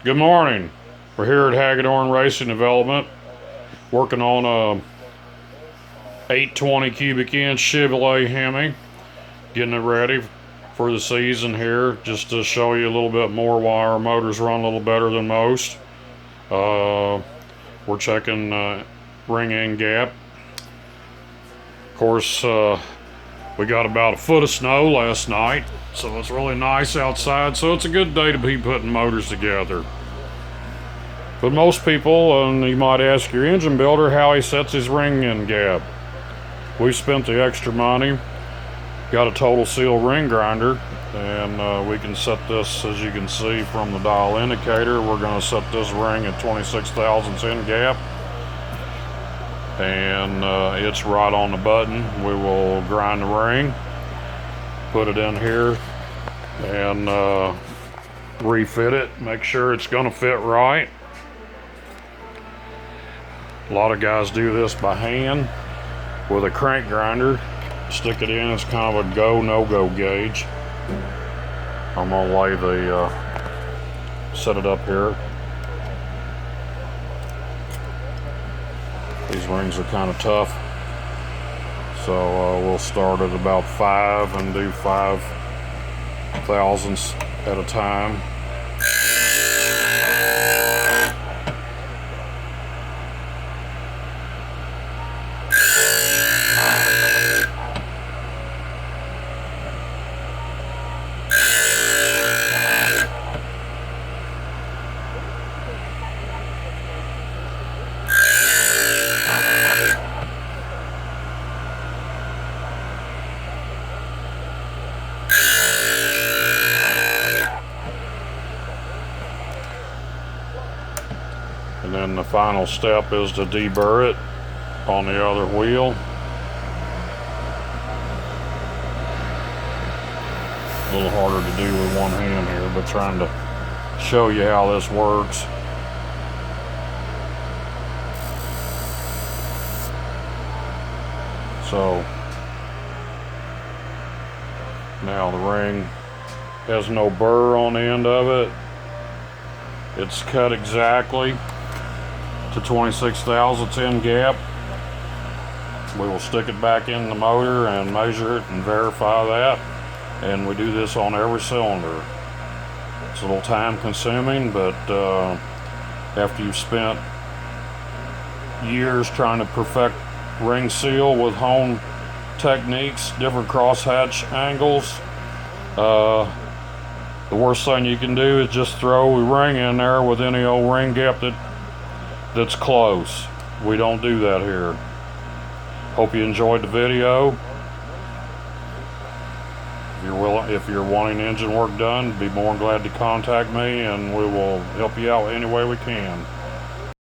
Good morning. We're here at Hagedorn Racing Development working on a 820 cubic inch Chevrolet Hemi, getting it ready for the season here, just to show you a little bit more why our motors run a little better than most. We're checking ring end gap. Of course, we got about a foot of snow last night, so it's really nice outside, so it's a good day to be putting motors together. But most people, and you might ask your engine builder how he sets his ring end gap. We spent the extra money, got a total seal ring grinder, and we can set this, as you can see from the dial indicator, we're going to set this ring at 26 thousandths end gap. And it's right on the button. We will grind the ring, put it in here, and refit it, make sure it's going to fit right. A lot of guys do this by hand with a crank grinder. Stick it in, it's kind of a go, no-go gauge. I'm going to lay the, set it up here. These rings are kind of tough, so we'll start at about 5 and do 5 thousandths at a time. And then the final step is to deburr it on the other wheel. A little harder to do with one hand here, but trying to show you how this works. So now the ring has no burr on the end of it. It's cut exactly to 26 thousandths end gap. We will stick it back in the motor and measure it and verify that, and we do this on every cylinder. It's a little time consuming, but after you've spent years trying to perfect ring seal with hone techniques, different crosshatch angles, the worst thing you can do is just throw a ring in there with any old ring gap that's close. We don't do that here. Hope you enjoyed the video. If you're wanting engine work done, be more than glad to contact me, and we will help you out any way we can.